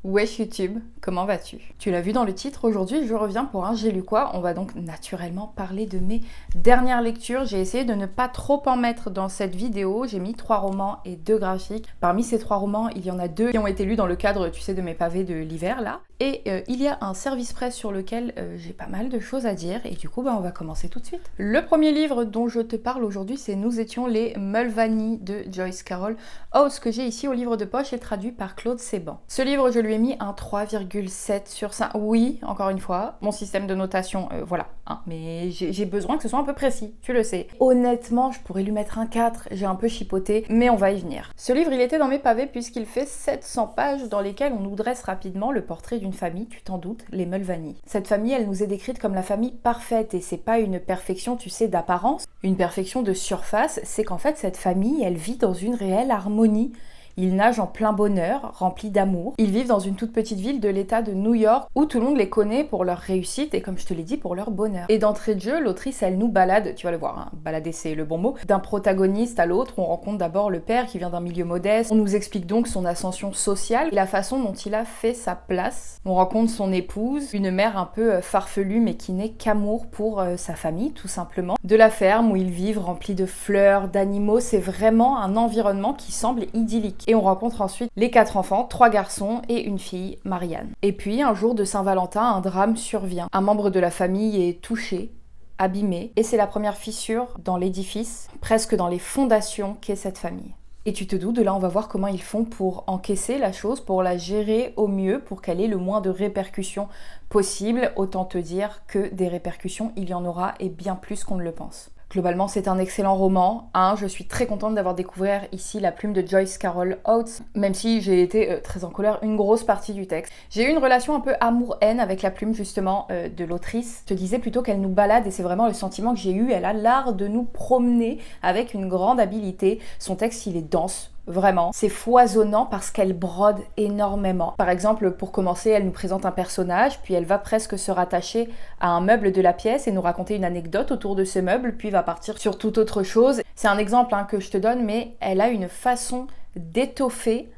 Wesh YouTube, comment vas-tu? Tu l'as vu dans le titre, aujourd'hui je reviens pour un J'ai lu quoi? On va donc naturellement parler de mes dernières lectures. J'ai essayé de ne pas trop en mettre dans cette vidéo. J'ai mis 3 romans et 2 graphiques. Parmi ces 3 romans, il y en a 2 qui ont été lus dans le cadre, tu sais, de mes pavés de l'hiver là. Et il y a un service presse sur lequel j'ai pas mal de choses à dire. Et du coup, on va commencer tout de suite. Le premier livre dont je te parle aujourd'hui, c'est Nous étions les Mulvaney de Joyce Carol Oates, que j'ai ici au livre de poche et traduit par Claude Séban. Ce livre, je lui ai mis un 3,7 sur 5. Oui, encore une fois, mon système de notation, voilà. Hein, mais j'ai besoin que ce soit un peu précis, tu le sais. Honnêtement, je pourrais lui mettre un 4, j'ai un peu chipoté, mais on va y venir. Ce livre, il était dans mes pavés puisqu'il fait 700 pages dans lesquelles on nous dresse rapidement le portrait d'une famille, tu t'en doutes, les Mulvaney. Cette famille, elle nous est décrite comme la famille parfaite et c'est pas une perfection, tu sais, d'apparence, une perfection de surface, c'est qu'en fait, cette famille, elle vit dans une réelle harmonie. Ils nagent en plein bonheur, remplis d'amour. Ils vivent dans une toute petite ville de l'état de New York où tout le monde les connaît pour leur réussite et comme je te l'ai dit, pour leur bonheur. Et d'entrée de jeu, l'autrice, elle nous balade, tu vas le voir, hein, balader c'est le bon mot, d'un protagoniste à l'autre. On rencontre d'abord le père qui vient d'un milieu modeste. On nous explique donc son ascension sociale et la façon dont il a fait sa place. On rencontre son épouse, une mère un peu farfelue mais qui n'est qu'amour pour sa famille, tout simplement. De la ferme où ils vivent remplis de fleurs, d'animaux, c'est vraiment un environnement qui semble idyllique. Et on rencontre ensuite les 4 enfants, 3 garçons et une fille, Marianne. Et puis, un jour de Saint-Valentin, un drame survient. Un membre de la famille est touché, abîmé, et c'est la première fissure dans l'édifice, presque dans les fondations qu'est cette famille. Et tu te doutes, de là on va voir comment ils font pour encaisser la chose, pour la gérer au mieux, pour qu'elle ait le moins de répercussions possible. Autant te dire que des répercussions, il y en aura et bien plus qu'on ne le pense. Globalement, c'est un excellent roman. Je suis très contente d'avoir découvert ici la plume de Joyce Carol Oates, même si j'ai été très en colère une grosse partie du texte. J'ai eu une relation un peu amour-haine avec la plume justement de l'autrice. Je te disais plutôt qu'elle nous balade et c'est vraiment le sentiment que j'ai eu. Elle a l'art de nous promener avec une grande habileté. Son texte, il est dense. Vraiment, c'est foisonnant parce qu'elle brode énormément. Par exemple, pour commencer, elle nous présente un personnage, puis elle va presque se rattacher à un meuble de la pièce et nous raconter une anecdote autour de ce meuble, puis va partir sur toute autre chose. C'est un exemple que je te donne, mais elle a une façon d'étoffer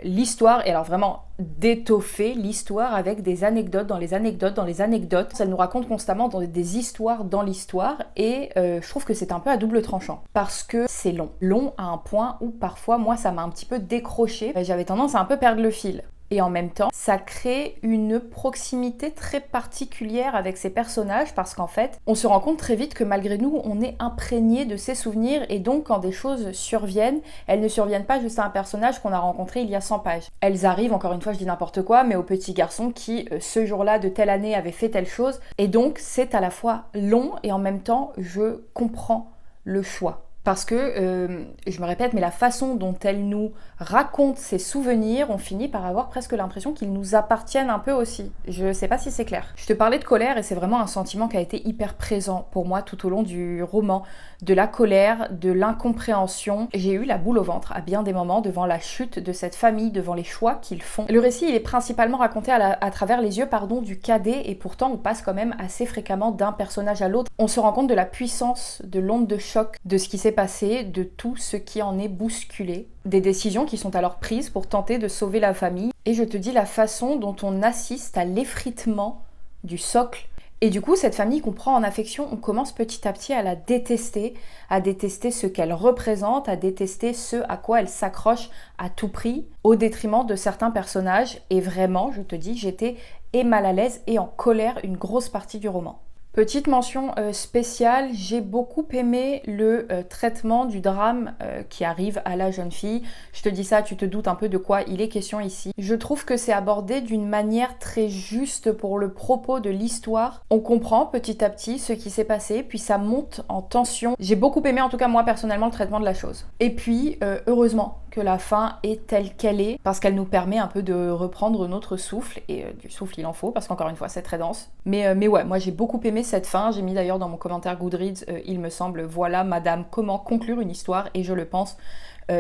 l'histoire, et alors vraiment d'étoffer l'histoire avec des anecdotes dans les anecdotes dans les anecdotes. Elle nous raconte constamment des histoires dans l'histoire et je trouve que c'est un peu à double tranchant parce que c'est long. Long à un point où parfois moi ça m'a un petit peu décroché. J'avais tendance à un peu perdre le fil. Et en même temps, ça crée une proximité très particulière avec ces personnages parce qu'en fait, on se rend compte très vite que malgré nous, on est imprégné de ces souvenirs et donc quand des choses surviennent, elles ne surviennent pas juste à un personnage qu'on a rencontré il y a 100 pages. Elles arrivent, encore une fois, je dis n'importe quoi, mais au petit garçon qui, ce jour-là de telle année, avait fait telle chose. Et donc, c'est à la fois long et en même temps, je comprends le choix. Parce que, je me répète, mais la façon dont elle nous raconte ses souvenirs, on finit par avoir presque l'impression qu'ils nous appartiennent un peu aussi. Je sais pas si c'est clair. Je te parlais de colère et c'est vraiment un sentiment qui a été hyper présent pour moi tout au long du roman. De la colère, de l'incompréhension. J'ai eu la boule au ventre à bien des moments devant la chute de cette famille, devant les choix qu'ils font. Le récit, il est principalement raconté à travers les yeux du cadet et pourtant on passe quand même assez fréquemment d'un personnage à l'autre. On se rend compte de la puissance, de l'onde de choc, de ce qui s'est passé, de tout ce qui en est bousculé, des décisions qui sont alors prises pour tenter de sauver la famille. Et je te dis la façon dont on assiste à l'effritement du socle. Et du coup, cette famille qu'on prend en affection, on commence petit à petit à la détester, à détester ce qu'elle représente, à détester ce à quoi elle s'accroche à tout prix, au détriment de certains personnages. Et vraiment, je te dis, j'étais mal à l'aise et en colère une grosse partie du roman. Petite mention spéciale, j'ai beaucoup aimé le traitement du drame qui arrive à la jeune fille. Je te dis ça, tu te doutes un peu de quoi il est question ici. Je trouve que c'est abordé d'une manière très juste pour le propos de l'histoire. On comprend petit à petit ce qui s'est passé, puis ça monte en tension. J'ai beaucoup aimé, en tout cas moi personnellement, le traitement de la chose. Et puis, heureusement que la fin est telle qu'elle est, parce qu'elle nous permet un peu de reprendre notre souffle, et du souffle il en faut, parce qu'encore une fois c'est très dense. Mais ouais, moi j'ai beaucoup aimé cette fin, j'ai mis d'ailleurs dans mon commentaire Goodreads, il me semble, voilà madame, comment conclure une histoire, et je le pense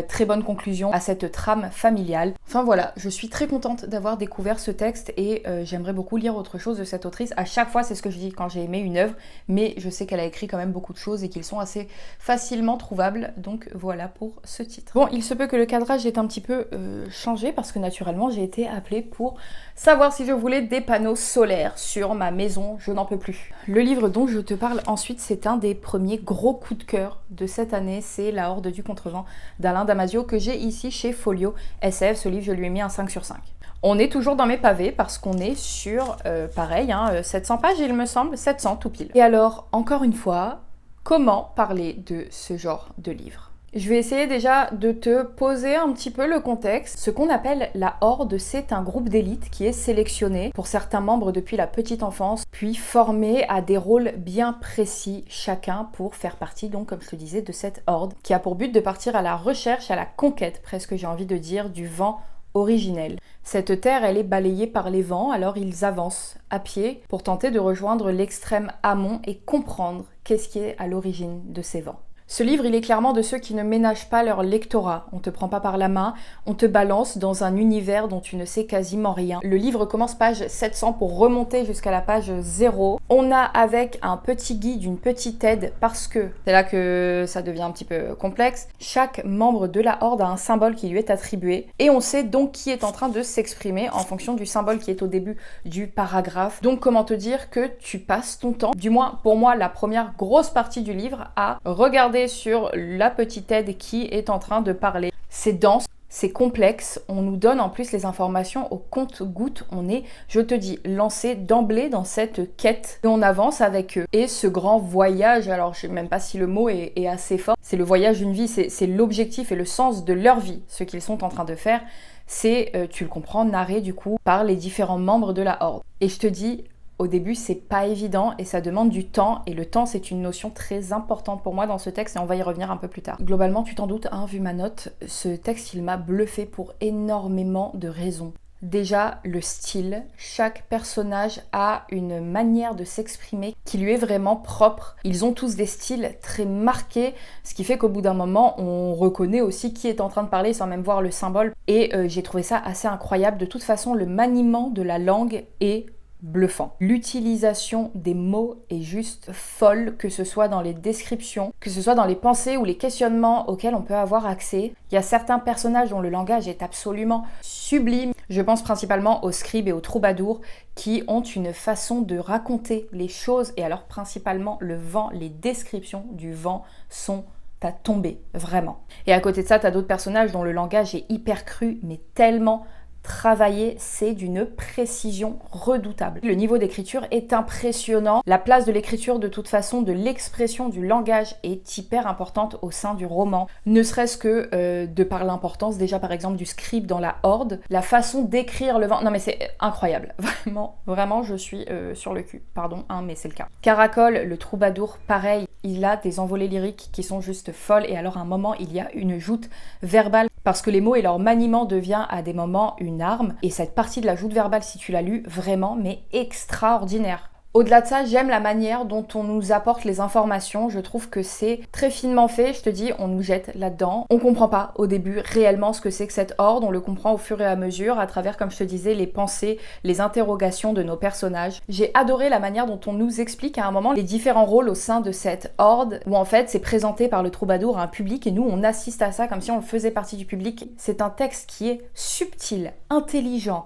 très bonne conclusion à cette trame familiale. Enfin voilà, je suis très contente d'avoir découvert ce texte et j'aimerais beaucoup lire autre chose de cette autrice. À chaque fois, c'est ce que je dis quand j'ai aimé une œuvre, mais je sais qu'elle a écrit quand même beaucoup de choses et qu'ils sont assez facilement trouvables, donc voilà pour ce titre. Bon, il se peut que le cadrage ait un petit peu changé parce que naturellement j'ai été appelée pour savoir si je voulais des panneaux solaires sur ma maison, je n'en peux plus. Le livre dont je te parle ensuite, c'est un des premiers gros coups de cœur de cette année, c'est La Horde du Contrevent d'Alain Damasio que j'ai ici chez Folio SF. Ce livre, je lui ai mis un 5 sur 5. On est toujours dans mes pavés parce qu'on est sur, pareil, 700 pages il me semble, 700 tout pile. Et alors, encore une fois, comment parler de ce genre de livre ? Je vais essayer déjà de te poser un petit peu le contexte. Ce qu'on appelle la Horde, c'est un groupe d'élite qui est sélectionné pour certains membres depuis la petite enfance, puis formé à des rôles bien précis chacun pour faire partie, donc comme je te disais, de cette Horde qui a pour but de partir à la recherche, à la conquête, presque j'ai envie de dire, du vent originel. Cette terre, elle est balayée par les vents, alors ils avancent à pied pour tenter de rejoindre l'extrême amont et comprendre qu'est-ce qui est à l'origine de ces vents. Ce livre, il est clairement de ceux qui ne ménagent pas leur lectorat. On te prend pas par la main, on te balance dans un univers dont tu ne sais quasiment rien. Le livre commence page 700 pour remonter jusqu'à la page 0. On a avec un petit guide, une petite aide, parce que c'est là que ça devient un petit peu complexe. Chaque membre de la Horde a un symbole qui lui est attribué et on sait donc qui est en train de s'exprimer en fonction du symbole qui est au début du paragraphe. Donc comment te dire que tu passes ton temps, du moins pour moi la première grosse partie du livre, à regarder sur la petite aide qui est en train de parler. C'est dense, c'est complexe, on nous donne en plus les informations au compte-gouttes, on est, je te dis, lancé d'emblée dans cette quête et on avance avec eux. Et ce grand voyage, alors je sais même pas si le mot est assez fort, c'est le voyage d'une vie, c'est l'objectif et le sens de leur vie, ce qu'ils sont en train de faire, c'est, tu le comprends, narré du coup par les différents membres de la Horde. Et je te dis, au début, c'est pas évident et ça demande du temps. Et le temps, c'est une notion très importante pour moi dans ce texte et on va y revenir un peu plus tard. Globalement, tu t'en doutes, vu ma note, ce texte, il m'a bluffé pour énormément de raisons. Déjà, le style. Chaque personnage a une manière de s'exprimer qui lui est vraiment propre. Ils ont tous des styles très marqués, ce qui fait qu'au bout d'un moment, on reconnaît aussi qui est en train de parler sans même voir le symbole. Et j'ai trouvé ça assez incroyable. De toute façon, le maniement de la langue est bluffant. L'utilisation des mots est juste folle, que ce soit dans les descriptions, que ce soit dans les pensées ou les questionnements auxquels on peut avoir accès. Il y a certains personnages dont le langage est absolument sublime. Je pense principalement aux scribes et aux troubadours qui ont une façon de raconter les choses et alors principalement le vent, les descriptions du vent sont à tomber, vraiment. Et à côté de ça, t'as d'autres personnages dont le langage est hyper cru, mais tellement travailler, c'est d'une précision redoutable. Le niveau d'écriture est impressionnant. La place de l'écriture, de toute façon, de l'expression du langage est hyper importante au sein du roman. Ne serait-ce que de par l'importance, déjà par exemple, du scribe dans la Horde, la façon d'écrire le vent. Non mais c'est incroyable. Vraiment, vraiment, je suis sur le cul. Pardon, mais c'est le cas. Caracol, le troubadour, pareil. Il a des envolées lyriques qui sont juste folles et alors à un moment, il y a une joute verbale parce que les mots et leur maniement devient à des moments une arme. Et cette partie de la joute verbale, si tu l'as lu, vraiment, mais extraordinaire. Au-delà de ça, j'aime la manière dont on nous apporte les informations. Je trouve que c'est très finement fait. Je te dis, on nous jette là-dedans. On comprend pas au début réellement ce que c'est que cette horde. On le comprend au fur et à mesure à travers, comme je te disais, les pensées, les interrogations de nos personnages. J'ai adoré la manière dont on nous explique à un moment les différents rôles au sein de cette horde où en fait c'est présenté par le troubadour à un public et nous on assiste à ça comme si on faisait partie du public. C'est un texte qui est subtil, intelligent,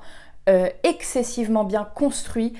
excessivement bien construit.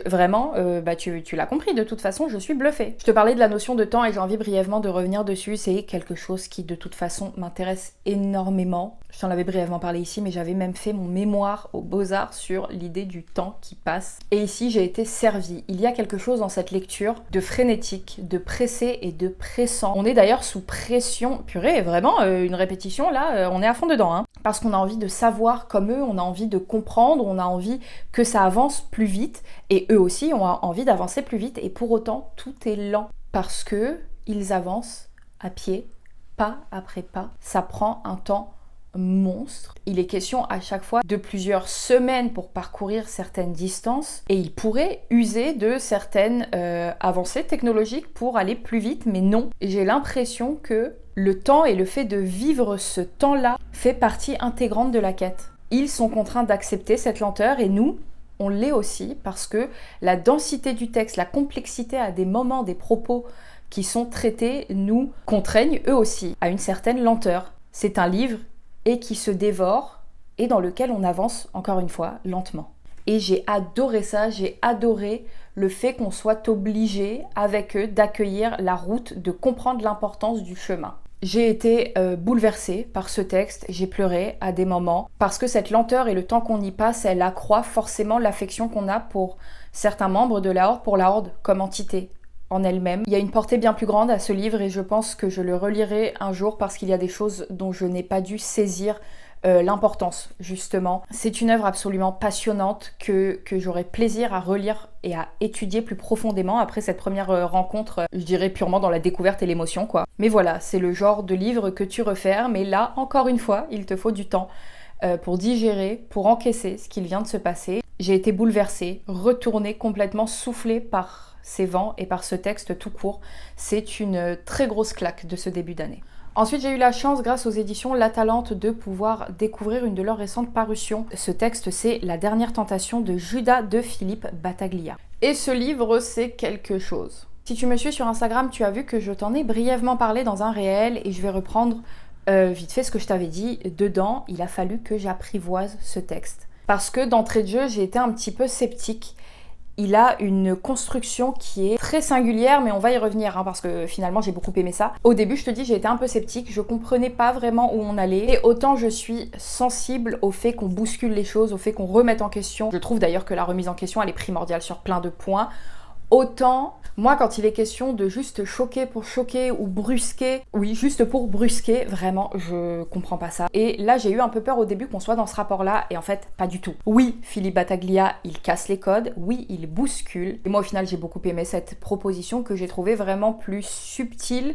Vraiment, tu l'as compris, de toute façon, je suis bluffée. Je te parlais de la notion de temps et j'ai envie brièvement de revenir dessus. C'est quelque chose qui, de toute façon, m'intéresse énormément. Je t'en avais brièvement parlé ici, mais j'avais même fait mon mémoire aux Beaux-Arts sur l'idée du temps qui passe. Et ici, j'ai été servie. Il y a quelque chose dans cette lecture de frénétique, de pressé et de pressant. On est d'ailleurs sous pression. Purée, vraiment, une répétition, là, on est à fond dedans. Parce qu'on a envie de savoir comme eux, on a envie de comprendre, on a envie que ça avance plus vite. Et eux aussi ont envie d'avancer plus vite. Et pour autant, tout est lent. Parce que ils avancent à pied, pas après pas. Ça prend un temps monstre. Il est question à chaque fois de plusieurs semaines pour parcourir certaines distances et il pourrait user de certaines avancées technologiques pour aller plus vite, mais non. J'ai l'impression que Le temps et le fait de vivre ce temps-là fait partie intégrante de la quête. Ils sont contraints d'accepter cette lenteur et nous, on l'est aussi parce que la densité du texte, la complexité à des moments, des propos qui sont traités, nous contraignent eux aussi à une certaine lenteur. C'est un livre et qui se dévore et dans lequel on avance, encore une fois, lentement. Et j'ai adoré ça, j'ai adoré le fait qu'on soit obligé avec eux d'accueillir la route, de comprendre l'importance du chemin. J'ai été bouleversée par ce texte, j'ai pleuré à des moments, parce que cette lenteur et le temps qu'on y passe, elle accroît forcément l'affection qu'on a pour certains membres de la Horde, pour la Horde comme entité en elle-même. Il y a une portée bien plus grande à ce livre et je pense que je le relirai un jour parce qu'il y a des choses dont je n'ai pas dû saisir l'importance, justement. C'est une œuvre absolument passionnante que j'aurai plaisir à relire et à étudier plus profondément après cette première rencontre, je dirais purement dans la découverte et l'émotion, quoi. Mais voilà, c'est le genre de livre que tu refermes, mais là, encore une fois, il te faut du temps pour digérer, pour encaisser ce qu'il vient de se passer. J'ai été bouleversée, retournée, complètement soufflée par ces vents et par ce texte tout court. C'est une très grosse claque de ce début d'année. Ensuite, j'ai eu la chance, grâce aux éditions La Talente, de pouvoir découvrir une de leurs récentes parutions. Ce texte, c'est La dernière tentation de Judas de Philippe Battaglia. Et ce livre, c'est quelque chose. Si tu me suis sur Instagram, tu as vu que je t'en ai brièvement parlé dans un réel et je vais reprendre vite fait ce que je t'avais dit. Dedans, il a fallu que j'apprivoise ce texte. Parce que d'entrée de jeu, j'ai été un petit peu sceptique. Il a une construction qui est très singulière, mais on va y revenir, parce que finalement j'ai beaucoup aimé ça. Au début, je te dis, j'ai été un peu sceptique, je comprenais pas vraiment où on allait. Et autant je suis sensible au fait qu'on bouscule les choses, au fait qu'on remette en question. Je trouve d'ailleurs que la remise en question, elle est primordiale sur plein de points. Autant, moi, quand il est question de juste choquer pour choquer ou brusquer, oui, juste pour brusquer, vraiment, je comprends pas ça. Et là, j'ai eu un peu peur au début qu'on soit dans ce rapport-là, et en fait, pas du tout. Oui, Philippe Battaglia, il casse les codes, oui, il bouscule. Et moi, au final, j'ai beaucoup aimé cette proposition que j'ai trouvée vraiment plus subtile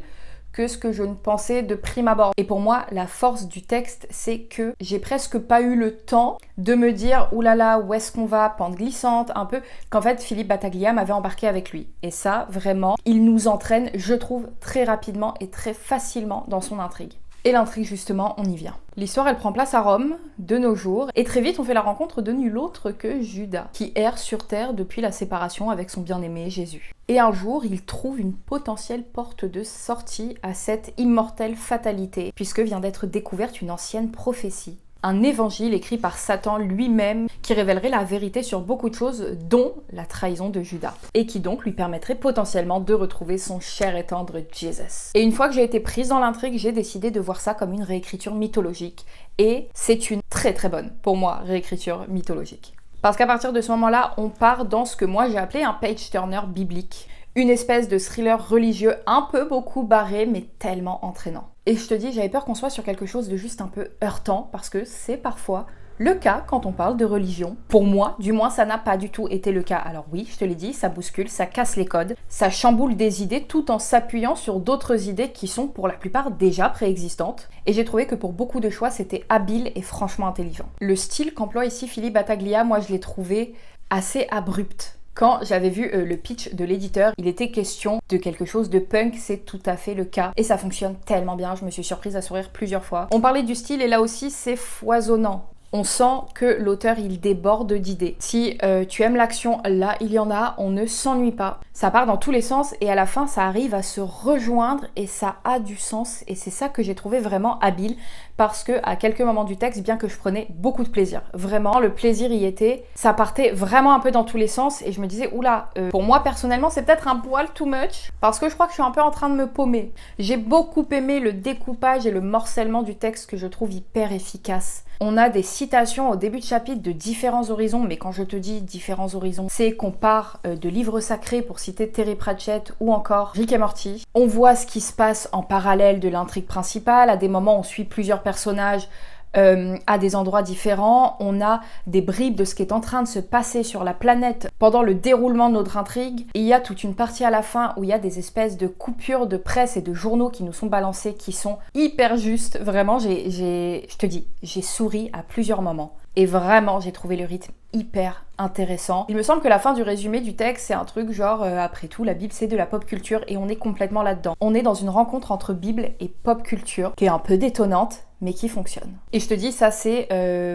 que ce que je ne pensais de prime abord. Et pour moi, la force du texte, c'est que j'ai presque pas eu le temps de me dire « oulala, où est-ce qu'on va ?» Pente glissante, un peu, qu'en fait, Philippe Battaglia m'avait embarqué avec lui. Et ça, vraiment, il nous entraîne, je trouve, très rapidement et très facilement dans son intrigue. Et l'intrigue, justement, on y vient. L'histoire, elle prend place à Rome, de nos jours, et très vite, on fait la rencontre de nul autre que Judas, qui erre sur terre depuis la séparation avec son bien-aimé Jésus. Et un jour, il trouve une potentielle porte de sortie à cette immortelle fatalité, puisque vient d'être découverte une ancienne prophétie. Un évangile écrit par Satan lui-même qui révélerait la vérité sur beaucoup de choses, dont la trahison de Judas, et qui donc lui permettrait potentiellement de retrouver son cher et tendre Jesus. Et une fois que j'ai été prise dans l'intrigue, j'ai décidé de voir ça comme une réécriture mythologique, et c'est une très très bonne, pour moi, réécriture mythologique. Parce qu'à partir de ce moment-là, on part dans ce que moi j'ai appelé un page-turner biblique, une espèce de thriller religieux un peu beaucoup barré, mais tellement entraînant. Et je te dis, j'avais peur qu'on soit sur quelque chose de juste un peu heurtant, parce que c'est parfois le cas quand on parle de religion. Pour moi, du moins, ça n'a pas du tout été le cas. Alors oui, je te l'ai dit, ça bouscule, ça casse les codes, ça chamboule des idées tout en s'appuyant sur d'autres idées qui sont pour la plupart déjà préexistantes. Et j'ai trouvé que pour beaucoup de choix, c'était habile et franchement intelligent. Le style qu'emploie ici Philippe Battaglia, moi je l'ai trouvé assez abrupt. Quand j'avais vu le pitch de l'éditeur, il était question de quelque chose de punk, c'est tout à fait le cas. Et ça fonctionne tellement bien, je me suis surprise à sourire plusieurs fois. On parlait du style et là aussi c'est foisonnant. On sent que l'auteur, il déborde d'idées. Si tu aimes l'action, là, il y en a, on ne s'ennuie pas. Ça part dans tous les sens et à la fin, ça arrive à se rejoindre et ça a du sens. Et c'est ça que j'ai trouvé vraiment habile parce que à quelques moments du texte, bien que je prenais beaucoup de plaisir, vraiment, le plaisir y était. Ça partait vraiment un peu dans tous les sens et je me disais, oula, pour moi, personnellement, c'est peut-être un poil too much parce que je crois que je suis un peu en train de me paumer. J'ai beaucoup aimé le découpage et le morcellement du texte que je trouve hyper efficace. On a des citations au début de chapitre de différents horizons, mais quand je te dis différents horizons, c'est qu'on part de livres sacrés pour citer Terry Pratchett ou encore Rick et Morty. On voit ce qui se passe en parallèle de l'intrigue principale, à des moments on suit plusieurs personnages à des endroits différents, on a des bribes de ce qui est en train de se passer sur la planète pendant le déroulement de notre intrigue. Et il y a toute une partie à la fin où il y a des espèces de coupures de presse et de journaux qui nous sont balancés, qui sont hyper justes. Vraiment, je te dis, j'ai souri à plusieurs moments. Et vraiment, j'ai trouvé le rythme hyper intéressant. Il me semble que la fin du résumé du texte, c'est un truc genre après tout, la Bible c'est de la pop culture et on est complètement là-dedans. On est dans une rencontre entre Bible et pop culture qui est un peu détonnante, mais qui fonctionne. Et je te dis, ça c'est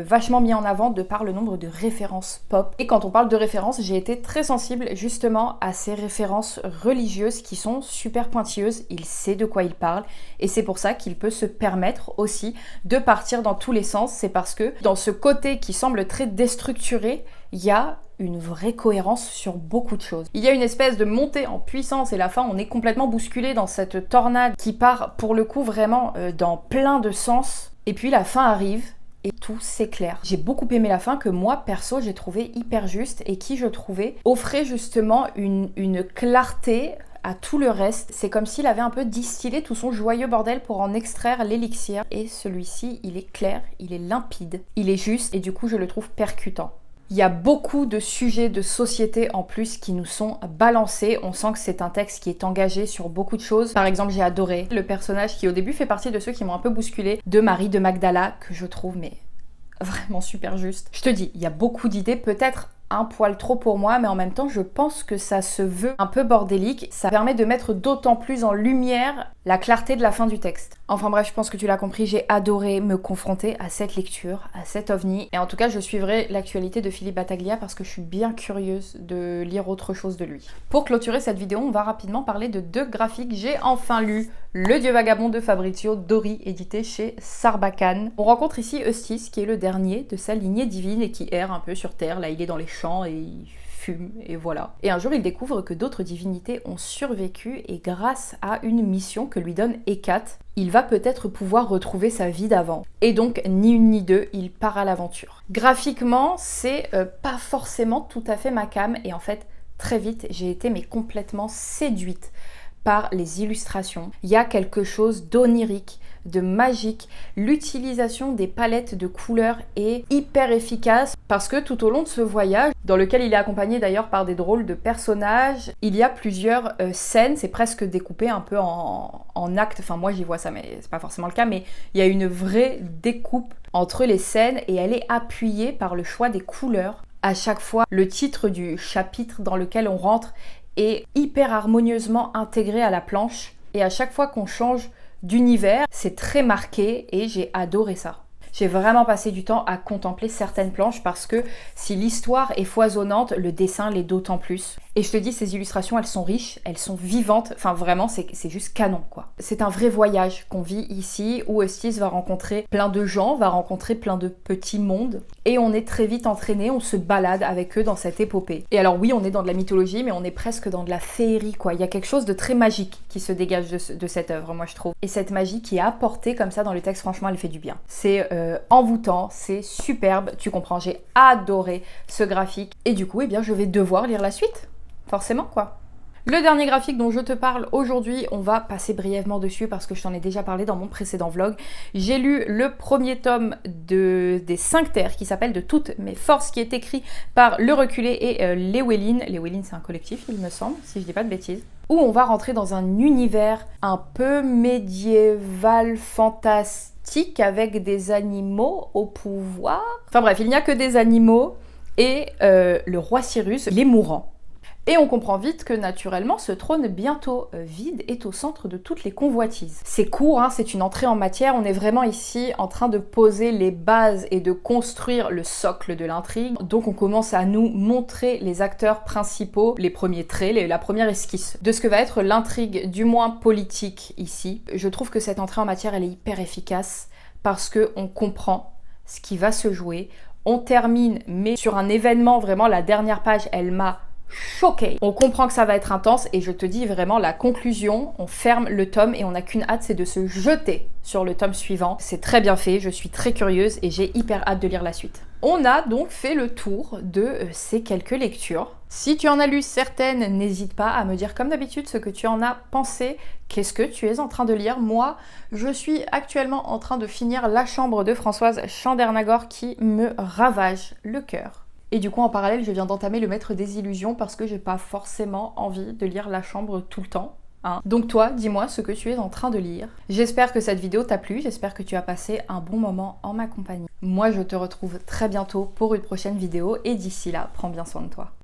vachement mis en avant de par le nombre de références pop. Et quand on parle de références, j'ai été très sensible justement à ces références religieuses qui sont super pointilleuses. Il sait de quoi il parle et c'est pour ça qu'il peut se permettre aussi de partir dans tous les sens. C'est parce que dans ce côté qui semble très déstructuré, il y a une vraie cohérence sur beaucoup de choses. Il y a une espèce de montée en puissance et à la fin on est complètement bousculé dans cette tornade qui part pour le coup vraiment dans plein de sens. Et puis la fin arrive et tout s'éclaire. J'ai beaucoup aimé la fin que moi perso j'ai trouvé hyper juste et qui je trouvais offrait justement une clarté à tout le reste. C'est comme s'il avait un peu distillé tout son joyeux bordel pour en extraire l'élixir. Et celui-ci, il est clair, il est limpide, il est juste et du coup je le trouve percutant. Il y a beaucoup de sujets de société en plus qui nous sont balancés. On sent que c'est un texte qui est engagé sur beaucoup de choses. Par exemple, j'ai adoré le personnage qui au début fait partie de ceux qui m'ont un peu bousculé, de Marie de Magdala, que je trouve mais vraiment super juste. Je te dis, il y a beaucoup d'idées, peut-être un poil trop pour moi, mais en même temps, je pense que ça se veut un peu bordélique. Ça permet de mettre d'autant plus en lumière la clarté de la fin du texte. Enfin bref, je pense que tu l'as compris, j'ai adoré me confronter à cette lecture, à cet ovni. Et en tout cas, je suivrai l'actualité de Philippe Battaglia parce que je suis bien curieuse de lire autre chose de lui. Pour clôturer cette vidéo, on va rapidement parler de 2 graphiques. J'ai enfin lu Le Dieu vagabond de Fabrizio Dori, édité chez Sarbacane. On rencontre ici Eustace, qui est le dernier de sa lignée divine et qui erre un peu sur Terre. Là, il est dans les champs et il fume, et voilà. Et un jour, il découvre que d'autres divinités ont survécu et grâce à une mission que lui donne Hécate, il va peut-être pouvoir retrouver sa vie d'avant. Et donc, ni une ni deux, il part à l'aventure. Graphiquement, c'est pas forcément tout à fait ma came, et en fait, très vite, j'ai été mais complètement séduite par les illustrations. Il y a quelque chose d'onirique, de magique. L'utilisation des palettes de couleurs est hyper efficace parce que tout au long de ce voyage, dans lequel il est accompagné d'ailleurs par des drôles de personnages, il y a plusieurs scènes, c'est presque découpé un peu en actes, enfin moi j'y vois ça mais c'est pas forcément le cas, mais il y a une vraie découpe entre les scènes et elle est appuyée par le choix des couleurs. À chaque fois, le titre du chapitre dans lequel on rentre est hyper harmonieusement intégré à la planche et à chaque fois qu'on change d'univers, c'est très marqué et j'ai adoré ça. J'ai vraiment passé du temps à contempler certaines planches parce que si l'histoire est foisonnante, le dessin l'est d'autant plus. Et je te dis, ces illustrations, elles sont riches, elles sont vivantes, enfin vraiment, c'est juste canon quoi. C'est un vrai voyage qu'on vit ici où Eustace va rencontrer plein de gens, va rencontrer plein de petits mondes et on est très vite entraîné, on se balade avec eux dans cette épopée. Et alors oui, on est dans de la mythologie, mais on est presque dans de la féerie quoi. Il y a quelque chose de très magique qui se dégage de cette œuvre, moi je trouve. Et cette magie qui est apportée comme ça dans le texte, franchement, elle fait du bien. C'est envoûtant, c'est superbe, tu comprends, j'ai adoré ce graphique. Et du coup, eh bien, je vais devoir lire la suite. Forcément quoi. Le dernier graphique dont je te parle aujourd'hui, on va passer brièvement dessus parce que je t'en ai déjà parlé dans mon précédent vlog. J'ai lu le premier tome des 5 terres qui s'appelle De toutes mes forces, qui est écrit par Le Reculé et Llewellyn. Llewellyn, c'est un collectif, il me semble, si je dis pas de bêtises. Où on va rentrer dans un univers un peu médiéval, fantastique, avec des animaux au pouvoir. Enfin bref, il n'y a que des animaux et le roi Cyrus, les mourants. Et on comprend vite que naturellement ce trône bientôt vide est au centre de toutes les convoitises. C'est court, hein, c'est une entrée en matière, on est vraiment ici en train de poser les bases et de construire le socle de l'intrigue. Donc on commence à nous montrer les acteurs principaux, les premiers traits, la première esquisse de ce que va être l'intrigue, du moins politique ici. Je trouve que cette entrée en matière elle est hyper efficace parce qu'on comprend ce qui va se jouer. On termine, mais sur un événement, vraiment la dernière page, elle m'a choquée. On comprend que ça va être intense et je te dis vraiment la conclusion, on ferme le tome et on n'a qu'une hâte, c'est de se jeter sur le tome suivant. C'est très bien fait, je suis très curieuse et j'ai hyper hâte de lire la suite. On a donc fait le tour de ces quelques lectures. Si tu en as lu certaines, n'hésite pas à me dire comme d'habitude ce que tu en as pensé. Qu'est-ce que tu es en train de lire? Moi, je suis actuellement en train de finir La Chambre de Françoise Chandernagor qui me ravage le cœur. Et du coup, en parallèle, je viens d'entamer Le Maître des Illusions parce que j'ai pas forcément envie de lire La Chambre tout le temps. hein. Donc toi, dis-moi ce que tu es en train de lire. J'espère que cette vidéo t'a plu, j'espère que tu as passé un bon moment en ma compagnie. Moi, je te retrouve très bientôt pour une prochaine vidéo et d'ici là, prends bien soin de toi.